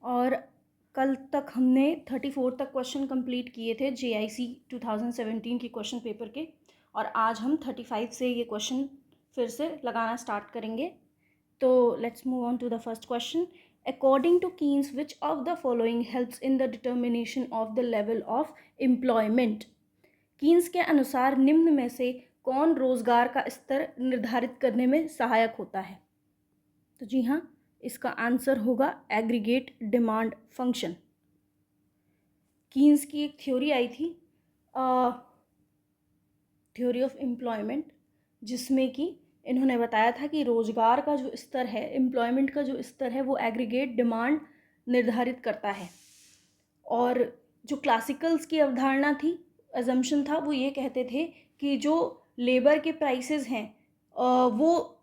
और कल तक हमने 34 तक क्वेश्चन कंप्लीट किए थे JIC 2017 के क्वेश्चन पेपर के, और आज हम 35 से ये क्वेश्चन फिर से लगाना स्टार्ट करेंगे। तो let's move on to the first question. According to Keynes which of the following helps in the determination of the level of employment. Keynes के अनुसार निम्न में से कौन रोजगार का स्तर निर्धारित करने में सहायक होता है? तो जी हाँ, इसका आंसर होगा एग्रीगेट डिमांड फंक्शन। कीन्स की एक थ्योरी आई थी, थ्योरी ऑफ एम्प्लॉयमेंट, जिसमें कि इन्होंने बताया था कि रोजगार का जो स्तर है, एम्प्लॉयमेंट का जो स्तर है, वो एग्रीगेट डिमांड निर्धारित करता है। और जो क्लासिकल्स की अवधारणा थी, अजम्पशन था, वो ये कहते थे कि जो लेबर के प्राइसेस हैं वो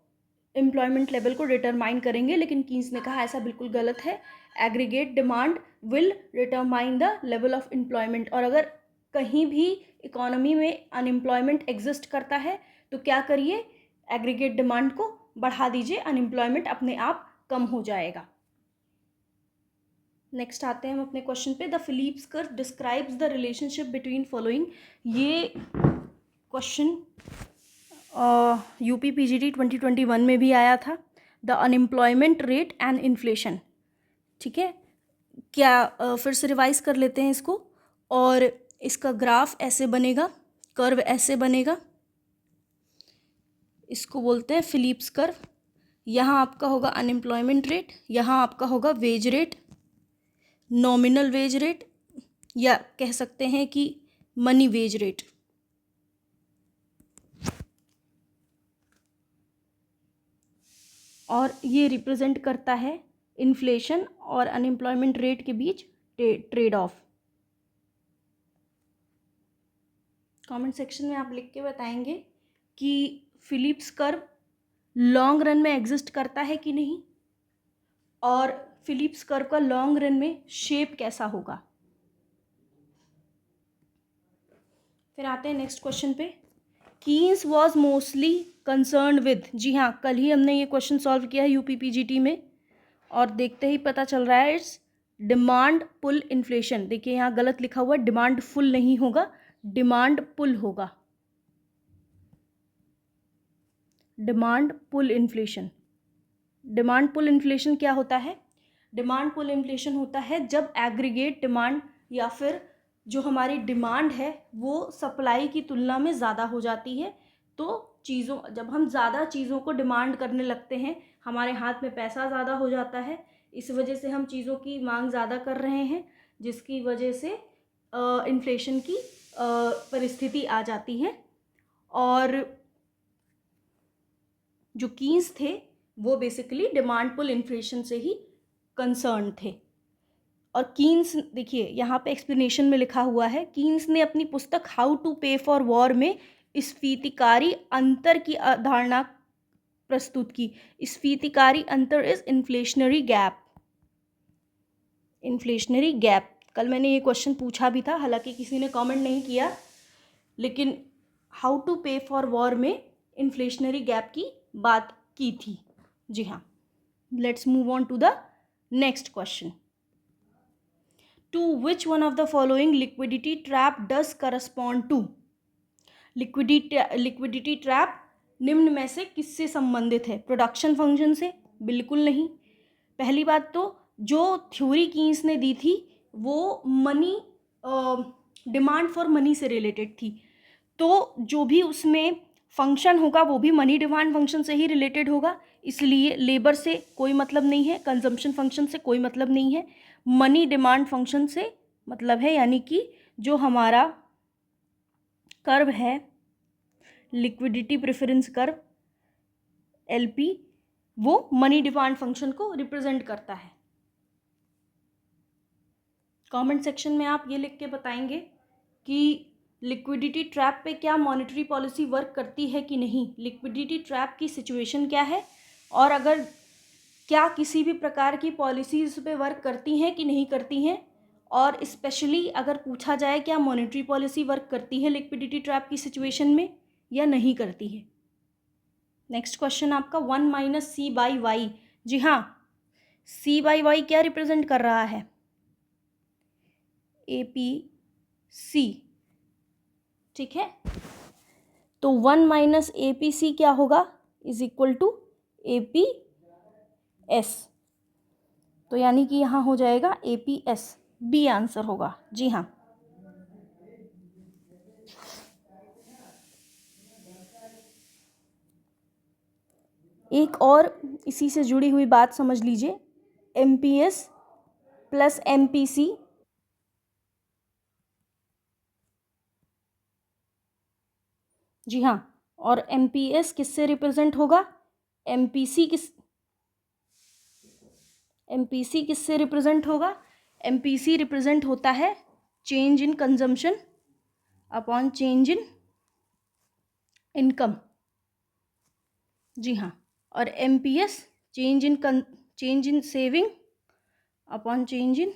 एम्प्लॉयमेंट लेवल को डिटरमाइन करेंगे, लेकिन कीन्स ने कहा ऐसा बिल्कुल गलत है। Aggregate demand will determine the level of employment. और अगर कहीं भी इकोनॉमी में अनएम्प्लॉयमेंट एग्जिस्ट करता है तो क्या करिए, एग्रीगेट डिमांड को बढ़ा दीजिए, अनएम्प्लॉयमेंट अपने आप कम हो जाएगा। नेक्स्ट आते हैं हम अपने क्वेश्चन पे। The Phillips curve describes the relationship between following. ये क्वेश्चन UP PGT 2021 में भी आया था। The unemployment rate and inflation. ठीक है, क्या फिर से रिवाइज कर लेते हैं इसको। और इसका ग्राफ ऐसे बनेगा, कर्व ऐसे बनेगा, इसको बोलते हैं फिलिप्स कर्व। यहाँ आपका होगा अनएम्प्लॉयमेंट रेट, यहाँ आपका होगा wage rate, nominal wage rate, या कह सकते हैं कि मनी वेज रेट। और ये रिप्रेजेंट करता है इन्फ्लेशन और अनएम्प्लॉयमेंट रेट के बीच ट्रेड ऑफ। कमेंट सेक्शन में आप लिख के बताएंगे कि फिलिप्स कर्व लॉन्ग रन में एग्जिस्ट करता है कि नहीं, और फिलिप्स कर्व का लॉन्ग रन में शेप कैसा होगा। फिर आते हैं नेक्स्ट क्वेश्चन पे। Keynes was mostly concern with. जी हाँ, कल ही हमने ये क्वेश्चन सॉल्व किया है UP PGT में, और देखते ही पता चल रहा है इट्स डिमांड पुल इन्फ्लेशन। देखिए यहाँ गलत लिखा हुआ है, डिमांड फुल नहीं होगा, डिमांड पुल होगा, demand pull inflation. Demand pull inflation क्या होता है? डिमांड पुल इन्फ्लेशन होता है जब एग्रीगेट डिमांड या फिर जो हमारी डिमांड है वो सप्लाई की तुलना में ज़्यादा हो जाती है। तो जब हम ज़्यादा चीज़ों को डिमांड करने लगते हैं, हमारे हाथ में पैसा ज़्यादा हो जाता है, इस वजह से हम चीज़ों की मांग ज़्यादा कर रहे हैं, जिसकी वजह से इन्फ्लेशन की परिस्थिति आ जाती है। और जो कीन्स थे वो बेसिकली डिमांड पुल इन्फ्लेशन से ही कंसर्न थे। और कीन्स, देखिए यहाँ पे एक्सप्लेनेशन में लिखा हुआ है, कीन्स ने अपनी पुस्तक how to pay for war में स्फीतिकारी अंतर की अवधारणा प्रस्तुत की। स्फीतिकारी अंतर is inflationary gap. Inflationary gap, कल मैंने ये क्वेश्चन पूछा भी था, हालांकि किसी ने कमेंट नहीं किया, लेकिन how to pay for war में इन्फ्लेशनरी गैप की बात की थी। जी हाँ, let's move on to the next question. To which one of the following liquidity trap does correspond to. Liquidity trap निम्न में से किससे संबंधित है? प्रोडक्शन फंक्शन से? बिल्कुल नहीं। पहली बात तो जो थ्योरी कीन्स ने दी थी वो मनी, डिमांड फॉर मनी से रिलेटेड थी, तो जो भी उसमें फंक्शन होगा वो भी मनी डिमांड फंक्शन से ही रिलेटेड होगा, इसलिए लेबर से कोई मतलब नहीं है, कंजम्पशन फंक्शन से कोई मतलब नहीं है, मनी डिमांड फंक्शन से मतलब है। यानी कि जो हमारा कर्व है, लिक्विडिटी प्रेफरेंस कर्व LP, वो मनी डिमांड फंक्शन को रिप्रेजेंट करता है। कमेंट सेक्शन में आप ये लिख के बताएंगे कि लिक्विडिटी ट्रैप पे क्या मॉनेटरी पॉलिसी वर्क करती है कि नहीं, लिक्विडिटी ट्रैप की सिचुएशन क्या है, और अगर क्या किसी भी प्रकार की पॉलिसीज़ पे वर्क करती हैं कि नहीं करती हैं, और स्पेशली अगर पूछा जाए क्या मॉनेटरी पॉलिसी वर्क करती है लिक्विडिटी ट्रैप की सिचुएशन में या नहीं करती है। नेक्स्ट क्वेश्चन आपका 1 - C/Y। जी हाँ, सी बाई वाई क्या रिप्रेजेंट कर रहा है? APC, ठीक है। तो 1 माइनस APC क्या होगा? Is equal to APS। तो यानी कि यहाँ हो जाएगा APS, बी आंसर होगा। जी हाँ। एक और इसी से जुड़ी हुई बात समझ लीजिए, MPS प्लस MPC जी हाँ, और MPS किससे रिप्रेजेंट होगा? MPC किससे रिप्रेजेंट होगा? MPC रिप्रेजेंट होता है change in consumption upon change in income. जी हाँ, और MPS change in saving upon change in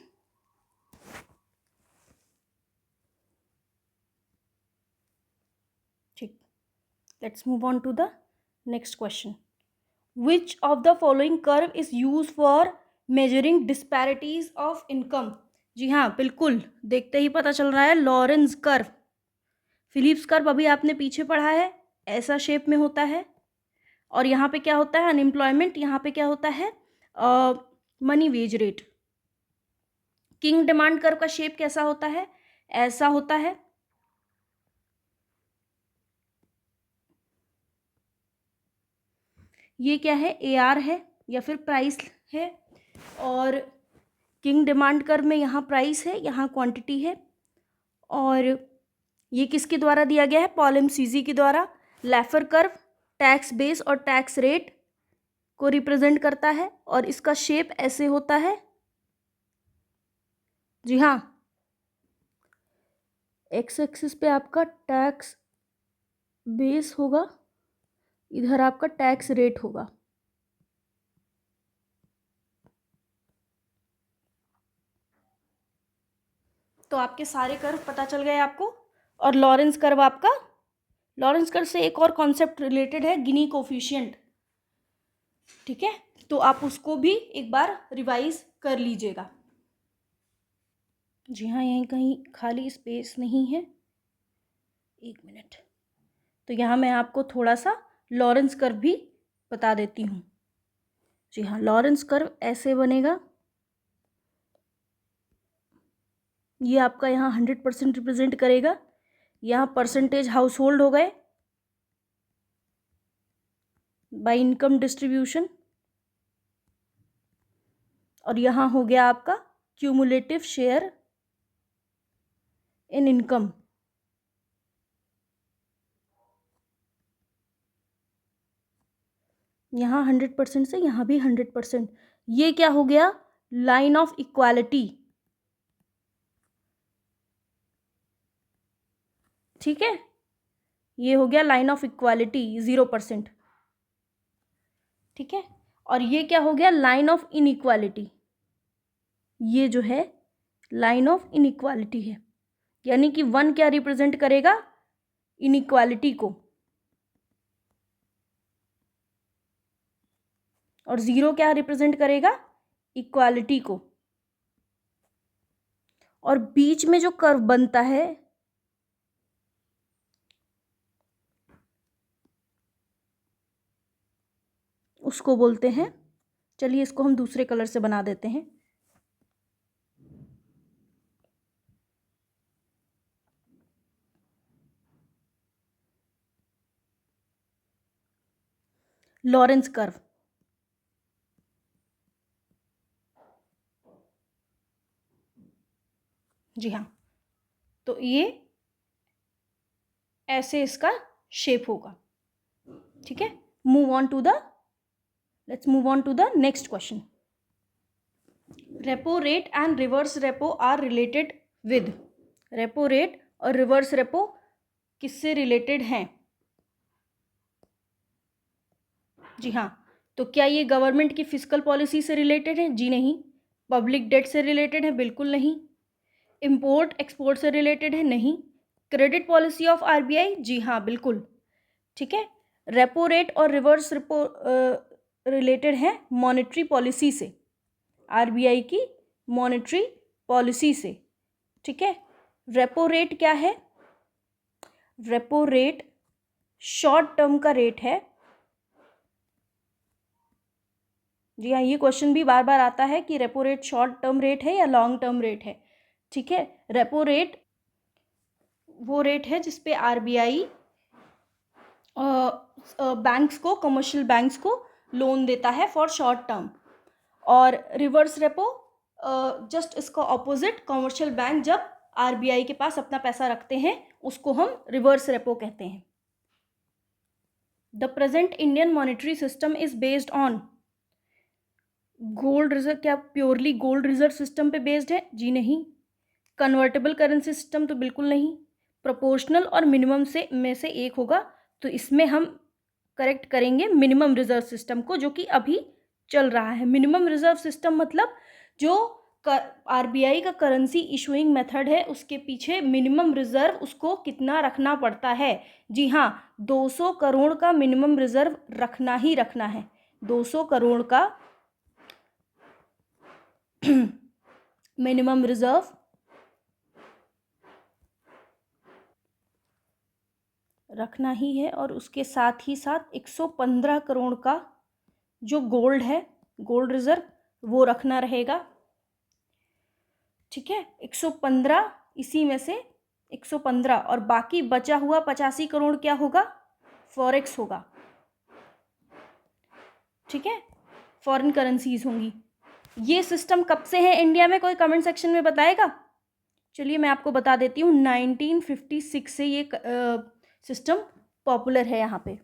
ठीक। Let's move on to the next question. Which of the following curve is used for measuring disparities of income? जी हाँ, बिल्कुल, देखते ही पता चल रहा है, लॉरेंस कर्व। फिलिप्स कर्व अभी आपने पीछे पढ़ा है, ऐसा शेप में होता है। और यहाँ पे क्या होता है? अनएम्प्लॉयमेंट। यहाँ पे क्या होता है? Money wage rate. King demand curve का शेप कैसा होता है? ऐसा होता है। ये क्या है? AR है या फिर प्राइस है। और किंग डिमांड कर्व में यहाँ प्राइस है, यहाँ क्वांटिटी है। और ये किसके द्वारा दिया गया है? पॉल एमसीजी के द्वारा। लैफर कर्व टैक्स बेस और टैक्स रेट को रिप्रेजेंट करता है और इसका शेप ऐसे होता है। जी हाँ, एक्स एक्सिस पे आपका टैक्स बेस होगा, इधर आपका टैक्स रेट होगा। तो आपके सारे कर्व पता चल गए आपको। और लॉरेंस कर्व से एक और कॉन्सेप्ट रिलेटेड है, गिनी कोफिशिएंट। ठीक है, तो आप उसको भी एक बार रिवाइज कर लीजिएगा। जी हाँ, यहीं कहीं खाली स्पेस नहीं है, 1 मिनट। तो यहाँ मैं आपको थोड़ा सा लॉरेंस कर्व भी बता देती हूँ। जी हाँ, लॉरेंस कर्व ऐसे बनेगा। ये आपका यहाँ 100% रिप्रेजेंट करेगा। यहाँ परसेंटेज हाउस होल्ड हो गए बाय इनकम डिस्ट्रीब्यूशन, और यहाँ हो गया आपका क्यूमुलेटिव शेयर इन इनकम। यहाँ 100% से यहाँ भी 100%। ये क्या हो गया? Line of equality. ठीक है, ये हो गया लाइन ऑफ इक्वालिटी 0%। ठीक है, और ये क्या हो गया? Line of inequality. ये जो है लाइन ऑफ इनइक्वालिटी है, यानी कि 1 क्या रिप्रेजेंट करेगा? इनइक्वालिटी को, और 0 क्या रिप्रेजेंट करेगा? इक्वालिटी को। और बीच में जो कर्व बनता है उसको बोलते हैं, चलिए इसको हम दूसरे कलर से बना देते हैं। Lawrence curve. जी हाँ, तो ये ऐसे इसका शेप होगा। ठीक है, let's move on to the next question. Repo rate and reverse repo are related with. Repo rate और रिवर्स रेपो किससे रिलेटेड हैं? जी हाँ, तो क्या ये गवर्नमेंट की फिस्कल पॉलिसी से रिलेटेड है? जी नहीं। पब्लिक डेट से रिलेटेड है? बिल्कुल नहीं। इंपोर्ट एक्सपोर्ट से रिलेटेड है? नहीं। Credit policy of RBI? जी हाँ, बिल्कुल। ठीक है, रेपो रेट और रिवर्स रेपो रिलेटेड है मॉनेटरी पॉलिसी से। आरबीआई की मॉनेटरी पॉलिसी से। ठीक है, रेपो रेट क्या है? रेपो रेट शॉर्ट टर्म का रेट है। जी हाँ, ये क्वेश्चन भी बार बार आता है कि repo rate short term rate है या लॉन्ग टर्म रेट है। ठीक है, रेपो रेट वो रेट है जिसपे आरबीआई बैंक्स को, कमर्शियल बैंक्स को लोन देता है फॉर शॉर्ट टर्म। और रिवर्स रेपो जस्ट इसका ऑपोजिट, कमर्शियल बैंक जब आरबीआई के पास अपना पैसा रखते हैं उसको हम रिवर्स रेपो कहते हैं। The present Indian monetary system is based on gold reserve. क्या प्योरली गोल्ड रिजर्व सिस्टम पे बेस्ड है? जी नहीं। कन्वर्टेबल करेंसी सिस्टम तो बिल्कुल नहीं। प्रोपोर्शनल और मिनिमम से में से एक होगा, तो इसमें हम करेक्ट करेंगे मिनिमम रिजर्व सिस्टम को, जो कि अभी चल रहा है। मिनिमम रिजर्व सिस्टम मतलब जो आरबीआई का करेंसी इशूइंग मेथड है उसके पीछे मिनिमम रिजर्व उसको कितना रखना पड़ता है। जी हाँ, 200 करोड़ का मिनिमम रिजर्व रखना ही रखना है। 200 करोड़ का मिनिमम रिजर्व रखना ही है, और उसके साथ ही साथ 115 करोड़ का जो गोल्ड है, गोल्ड रिजर्व, वो रखना रहेगा। ठीक है, 115 इसी में से 115, और बाकी बचा हुआ 85 करोड़ क्या होगा? फॉरेक्स होगा। ठीक है, फॉरेन करेंसीज होंगी। ये सिस्टम कब से है इंडिया में, कोई कमेंट सेक्शन में बताएगा? चलिए मैं आपको बता देती हूँ, 1956 से ये सिस्टम पॉपुलर है यहाँ पे।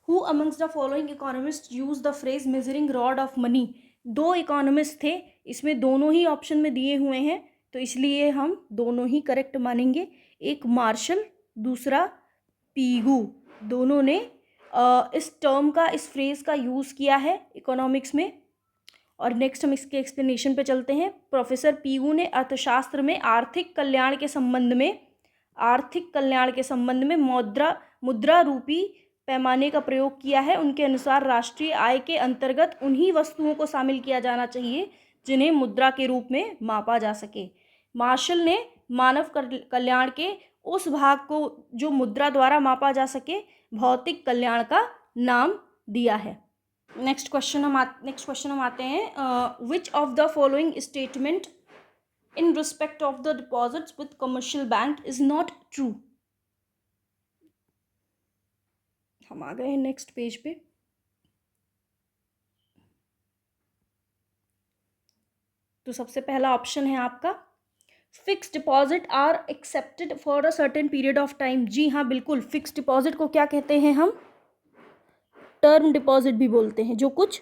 Who amongst the following economists use the phrase measuring rod of money? 2 economist थे, इसमें दोनों ही ऑप्शन में दिए हुए हैं, तो इसलिए हम दोनों ही करेक्ट मानेंगे। एक मार्शल, दूसरा पीगू, दोनों ने इस टर्म का, इस फ्रेज का यूज़ किया है इकोनॉमिक्स में। और नेक्स्ट हम इसके एक्सप्लेनेशन पे चलते हैं। प्रोफेसर पीगू ने अर्थशास्त्र में आर्थिक कल्याण के संबंध में मुद्रा रूपी पैमाने का प्रयोग किया है। उनके अनुसार राष्ट्रीय आय के अंतर्गत उन्हीं वस्तुओं को शामिल किया जाना चाहिए जिन्हें मुद्रा के रूप में मापा जा सके। मार्शल ने मानव कल्याण के उस भाग को जो मुद्रा द्वारा मापा जा सके भौतिक कल्याण का नाम दिया है। नेक्स्ट क्वेश्चन हम आते हैं। विच of the following statement in respect of the deposits with commercial bank is not true? हम आ गए हैं नेक्स्ट पेज पे। तो सबसे पहला ऑप्शन है आपका, fix deposit are accepted for a certain period of time. जी हाँ, बिल्कुल। फिक्स डिपॉजिट को क्या कहते हैं हम? टर्म डिपॉजिट भी बोलते हैं, जो कुछ,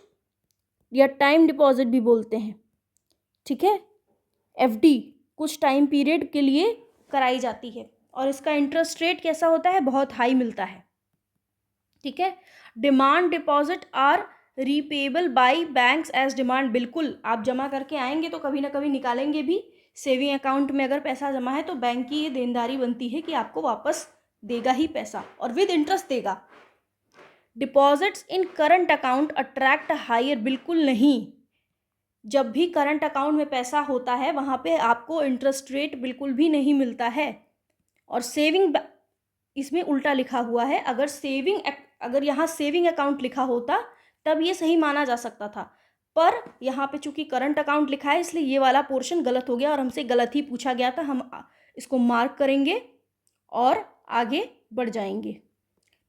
या टाइम डिपॉजिट भी बोलते हैं। ठीक है, एफडी कुछ टाइम पीरियड के लिए कराई जाती है, और इसका इंटरेस्ट रेट कैसा होता है? बहुत हाई मिलता है। ठीक है, demand deposit are repayable by banks as demand. बिल्कुल, आप जमा करके आएंगे तो कभी ना कभी निकालेंगे भी। सेविंग अकाउंट में अगर पैसा जमा है तो बैंक की ये देनदारी बनती है कि आपको वापस देगा ही पैसा, और विद इंटरेस्ट देगा। Deposits in current account attract higher. बिल्कुल नहीं, जब भी करंट अकाउंट में पैसा होता है वहाँ पे आपको इंटरेस्ट रेट बिल्कुल भी नहीं मिलता है। और सेविंग, इसमें उल्टा लिखा हुआ है। अगर यहाँ सेविंग अकाउंट लिखा होता तब ये सही माना जा सकता था, पर यहाँ पे चूंकि करंट अकाउंट लिखा है इसलिए ये वाला पोर्शन गलत हो गया, और हमसे गलत ही पूछा गया था। हम इसको मार्क करेंगे और आगे बढ़ जाएंगे।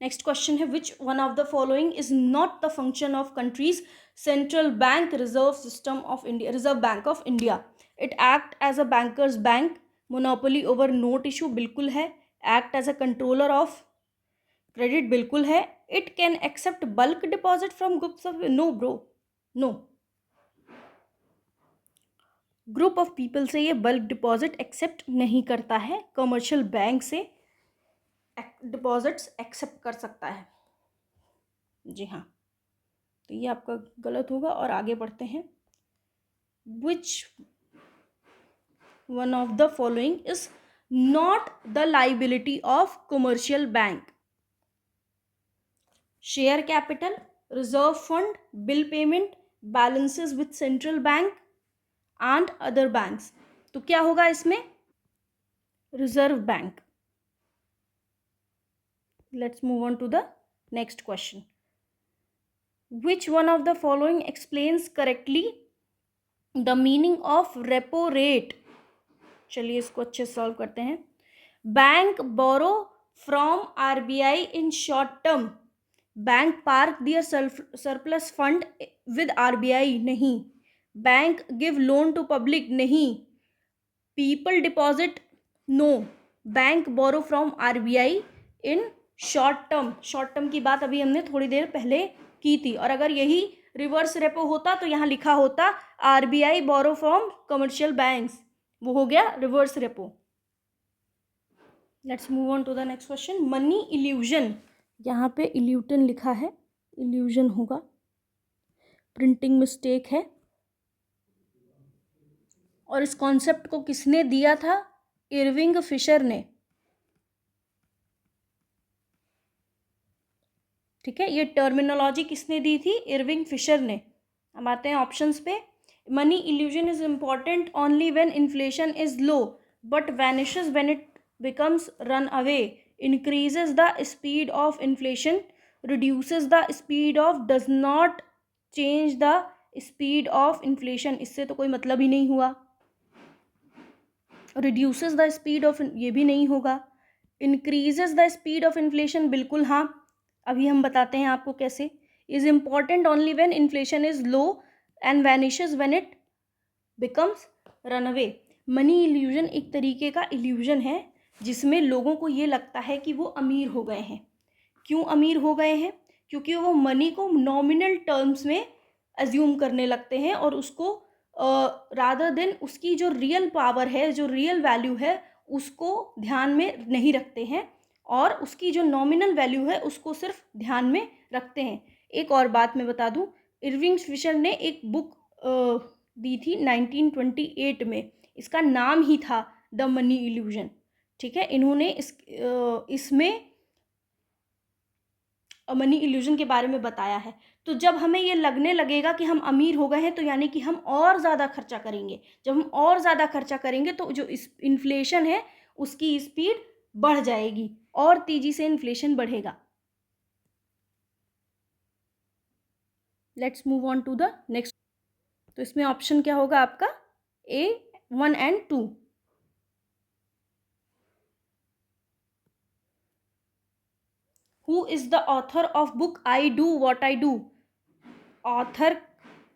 नेक्स्ट क्वेश्चन है, which one of the following is not the function of country's central bank reserve system of India? Reserve bank of India, it act as a banker's bank, monopoly over note issue, बिल्कुल है। Act as a controller of credit, बिल्कुल है। It can accept bulk deposit from groups of, no bro, no. Group of people से ये bulk deposit accept नहीं करता है, commercial bank से डिपॉजिट्स एक्सेप्ट कर सकता है। जी हाँ, तो ये आपका गलत होगा, और आगे बढ़ते हैं। Which one of the following is not the liability of commercial bank? Share capital, reserve fund, bill payment, balances with central bank and other banks. तो क्या होगा इसमें? Reserve bank. Let's move on to the next question. Which one of the following explains correctly the meaning of repo rate? चलिए इसको अच्छे से solve करते हैं। Bank borrow from RBI in short term. Bank park their surplus fund with RBI, नहीं। Bank give loan to public, नहीं। People deposit, no. Bank borrow from RBI in short term. Short term की बात अभी हमने थोड़ी देर पहले की थी, और अगर यही रिवर्स रेपो होता तो यहाँ लिखा होता RBI borrow from commercial banks, वो हो गया reverse repo. Let's move on to the next question. Money illusion, यहाँ पे इल्यूटन लिखा है, इल्यूजन होगा, प्रिंटिंग मिस्टेक है। और इस कॉन्सेप्ट को किसने दिया था? इरविंग फिशर ने। ठीक है, ये टर्मिनोलॉजी किसने दी थी? इरविंग फिशर ने। हम आते हैं ऑप्शंस पे। Money illusion is important only when inflation is low but vanishes when it becomes run away, increases the speed of inflation, reduces the speed of, does not change the speed of inflation। इससे तो कोई मतलब ही नहीं हुआ। reduces the speed of, ये भी नहीं होगा। increases the speed of inflation, बिल्कुल हाँ, अभी हम बताते हैं आपको कैसे। is important only when inflation is low and vanishes when it becomes runaway। Money illusion एक तरीके का इल्यूजन है जिसमें लोगों को ये लगता है कि वो अमीर हो गए हैं। क्यों अमीर हो गए हैं? क्योंकि वो मनी को नॉमिनल टर्म्स में अज्यूम करने लगते हैं और उसको रादर देन उसकी जो रियल पावर है, जो रियल वैल्यू है, उसको ध्यान में नहीं रखते हैं, और उसकी जो नॉमिनल वैल्यू है उसको सिर्फ ध्यान में रखते हैं। एक और बात मैं बता दूं, इरविंग फिशर ने एक बुक दी थी 1928 में, इसका नाम ही था द मनी इल्यूजन। ठीक है, इन्होंने इसमें मनी इल्यूजन के बारे में बताया है। तो जब हमें ये लगने लगेगा कि हम अमीर हो गए हैं तो यानी कि हम और ज़्यादा खर्चा करेंगे। जब हम और ज़्यादा खर्चा करेंगे तो जो इन्फ्लेशन है उसकी स्पीड बढ़ जाएगी और तेजी से इन्फ्लेशन बढ़ेगा। Let's move on to the next. तो इसमें ऑप्शन क्या होगा आपका? A, 1 and 2। Who is the author of book I Do What I Do? Author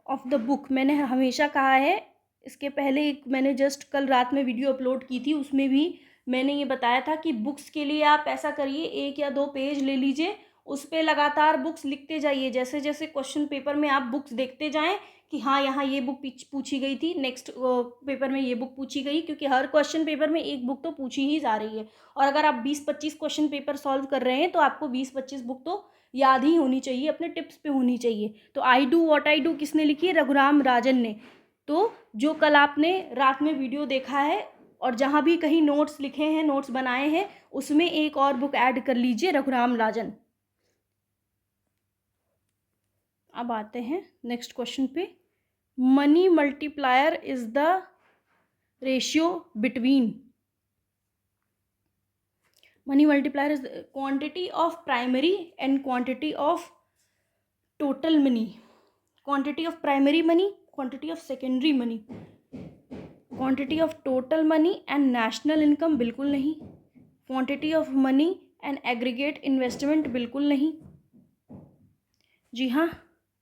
of the book, मैंने हमेशा कहा है, इसके पहले एक मैंने जस्ट कल रात में वीडियो अपलोड की थी, उसमें भी मैंने ये बताया था कि बुक्स के लिए आप ऐसा करिए, 1 या 2 पेज ले लीजिए, उस पर लगातार बुक्स लिखते जाइए। जैसे जैसे क्वेश्चन पेपर में आप बुक्स देखते जाएं कि हाँ यहाँ ये बुक पूछी गई थी, नेक्स्ट पेपर में ये बुक पूछी गई, क्योंकि हर क्वेश्चन पेपर में एक बुक तो पूछी ही जा रही है। और अगर आप 20-25 क्वेश्चन पेपर सॉल्व कर रहे हैं तो आपको 20-25 बुक तो याद ही होनी चाहिए, अपने टिप्स पे होनी चाहिए। तो I do what I do किसने लिखी है? रघुराम राजन ने। तो जो कल आपने रात में वीडियो देखा है और जहाँ भी कहीं नोट्स लिखे हैं, नोट्स बनाए हैं, उसमें एक और बुक ऐड कर लीजिए, रघुराम राजन। अब आते हैं नेक्स्ट क्वेश्चन पे। Money multiplier is the ratio between, money multiplier is quantity of primary and quantity of total money, quantity of primary money, quantity of secondary money, quantity of total money and national income, बिल्कुल नहीं। Quantity of money and aggregate investment, बिल्कुल नहीं। जी हाँ,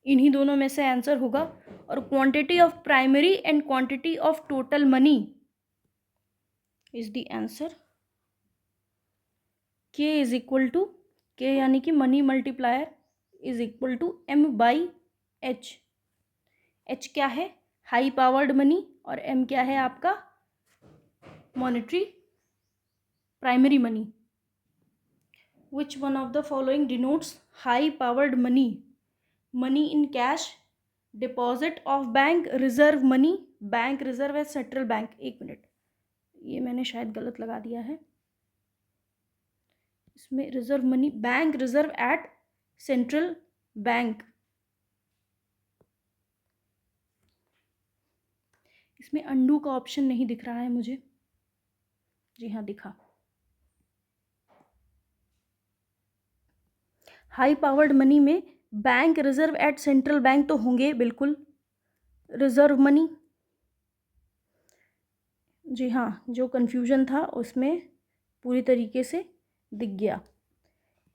इन्हीं दोनों में से answer होगा। और quantity of primary and quantity of total money is the answer. K is equal to, K यानी कि money multiplier is equal to M/H। H क्या है? हाई पावर्ड मनी, और M क्या है आपका? Monetary primary money. Which one of the following denotes high powered money? Money in cash, deposit of bank, reserve money, bank reserve है central bank. एक minute, ये मैंने शायद गलत लगा दिया है, इसमें reserve money, bank reserve at central bank. इसमें अंडू का ऑप्शन नहीं दिख रहा है मुझे। जी हाँ, दिखा। हाई पावर्ड मनी में bank reserve at central bank तो होंगे बिल्कुल, रिजर्व मनी। जी हाँ, जो कन्फ्यूजन था उसमें पूरी तरीके से दिख गया।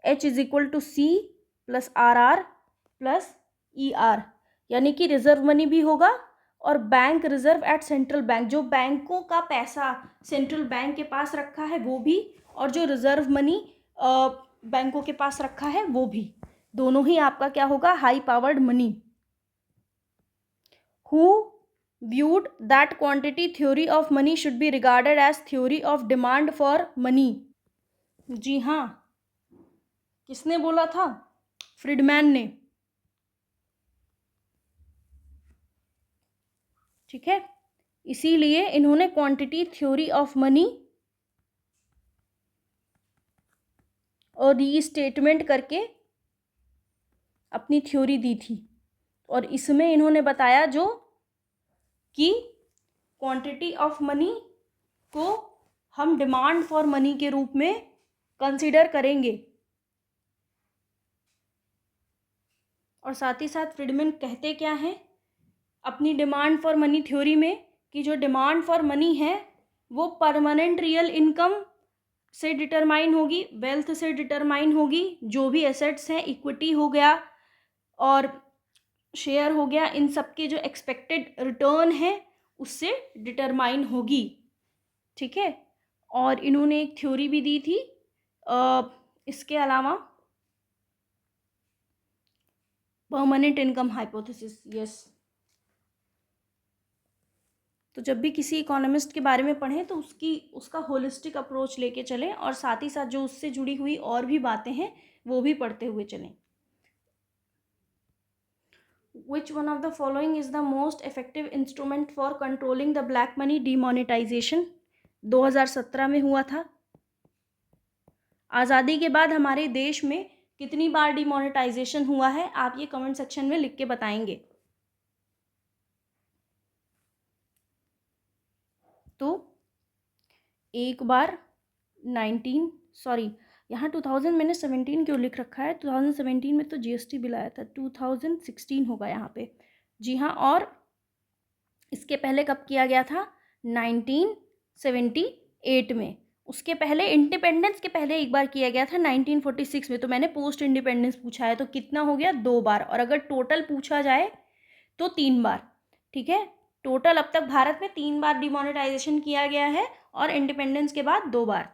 H is equal to C plus R R plus E R, यानी कि रिजर्व मनी भी होगा और bank reserve at central bank, जो बैंकों का पैसा सेंट्रल बैंक के पास रखा है वो भी, और जो रिजर्व मनी बैंकों के पास रखा है वो भी, दोनों ही आपका क्या होगा, high powered money. Who viewed that quantity theory of money should be regarded as theory of demand for money? जी हाँ, किसने बोला था, फ्रीडमैन ने। ठीक है, इसीलिए इन्होंने क्वांटिटी थ्योरी ऑफ मनी और रीस्टेटमेंट करके अपनी थ्योरी दी थी, और इसमें इन्होंने बताया जो कि क्वांटिटी ऑफ मनी को हम डिमांड फॉर मनी के रूप में कंसीडर करेंगे। और साथ ही साथ फ्रीडमैन कहते क्या हैं अपनी डिमांड फॉर मनी थ्योरी में, कि जो डिमांड फॉर मनी है वो परमानेंट रियल इनकम से डिटरमाइन होगी, वेल्थ से डिटरमाइन होगी, जो भी एसेट्स हैं, इक्विटी हो गया और शेयर हो गया, इन सब के जो एक्सपेक्टेड रिटर्न है उससे डिटरमाइन होगी। ठीक है, और इन्होंने एक थ्योरी भी दी थी इसके अलावा, परमानेंट इनकम हाइपोथेसिस। यस, तो जब भी किसी इकोनॉमिस्ट के बारे में पढ़ें तो उसका होलिस्टिक अप्रोच लेके चलें, और साथ ही साथ जो उससे जुड़ी हुई और भी बातें हैं वो भी पढ़ते हुए चलें। Which one of the following is the most effective instrument for controlling the black money? Demonetization 2017 में हुआ था। आज़ादी के बाद हमारे देश में कितनी बार डिमोनेटाइजेशन हुआ है, आप ये कमेंट सेक्शन में लिख के बताएंगे। तो एक बार 2000 मैंने 17 क्यों लिख रखा है, 2017 में तो जीएसटी बिल आया था, 2016 होगा यहाँ पे। जी हाँ, और इसके पहले कब किया गया था, 1978 में। उसके पहले इंडिपेंडेंस के पहले एक बार किया गया था 1946 में। तो मैंने पोस्ट इंडिपेंडेंस पूछा है, तो कितना हो गया, 2 बार, और अगर टोटल पूछा जाए तो 3 बार। ठीक है, टोटल अब तक भारत में 3 बार डिमोनेटाइजेशन किया गया है और इंडिपेंडेंस के बाद 2 बार।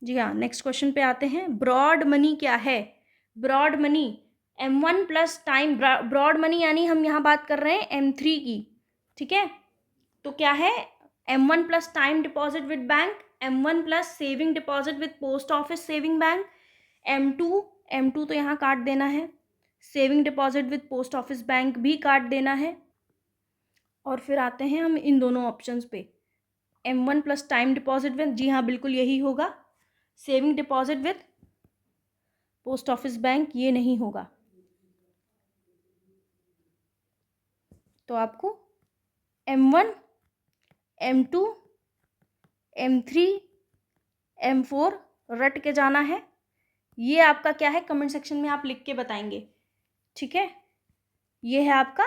जी हाँ, नेक्स्ट क्वेश्चन पे आते हैं। ब्रॉड मनी क्या है? Broad money M1 plus time, broad money यानी हम यहाँ बात कर रहे हैं M3 की। ठीक है, तो क्या है, M1 plus time deposit with bank, M1 plus saving deposit with post office saving bank, M2 तो यहाँ काट देना है, saving deposit with post office bank भी काट देना है। और फिर आते हैं हम इन दोनों ऑप्शंस पे, M1 plus time deposit with, जी हाँ बिल्कुल यही होगा, saving deposit with post office bank ये नहीं होगा। तो आपको M1, M2, M3, M4 रट के जाना है। ये आपका क्या है, कमेंट सेक्शन में आप लिख के बताएंगे। ठीक है, ये है आपका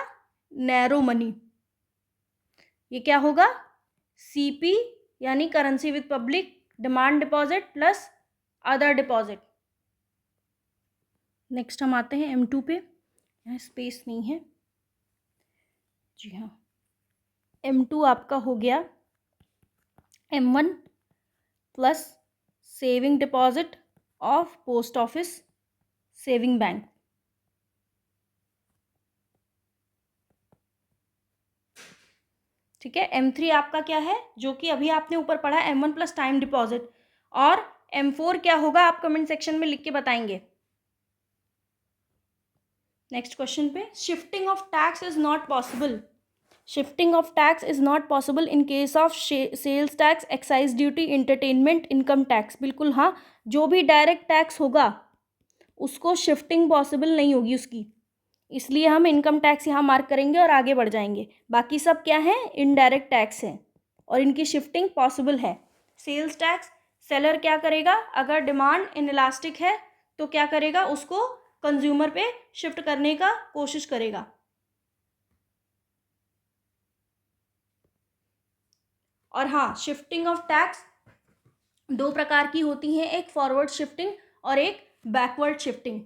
नैरो मनी। ये क्या होगा, CP यानी currency with public demand deposit plus other deposit. Next हम आते हैं M2 पे, यहाँ स्पेस नहीं है। जी हाँ, M2 आपका हो गया M1 plus saving deposit of post office saving bank. ठीक है, M3 आपका क्या है, जो कि अभी आपने ऊपर पढ़ा है, M1 प्लस टाइम डिपॉजिट, और M4 क्या होगा आप कमेंट सेक्शन में लिख के बताएंगे। नेक्स्ट क्वेश्चन पे, shifting of tax is not possible. Shifting of tax is not possible in case of sales tax, excise duty, entertainment income tax. बिल्कुल हाँ, जो भी डायरेक्ट टैक्स होगा उसको शिफ्टिंग पॉसिबल नहीं होगी उसकी। इसलिए हम इनकम टैक्स यहाँ मार्क करेंगे और आगे बढ़ जाएंगे। बाकी सब क्या है, इनडायरेक्ट टैक्स है और इनकी शिफ्टिंग पॉसिबल है। सेल्स टैक्स, सेलर क्या करेगा, अगर डिमांड इनइलास्टिक है तो क्या करेगा, उसको कंज्यूमर पे शिफ्ट करने का कोशिश करेगा। और हाँ, शिफ्टिंग ऑफ टैक्स दो प्रकार की होती है, एक फॉरवर्ड शिफ्टिंग और एक बैकवर्ड शिफ्टिंग।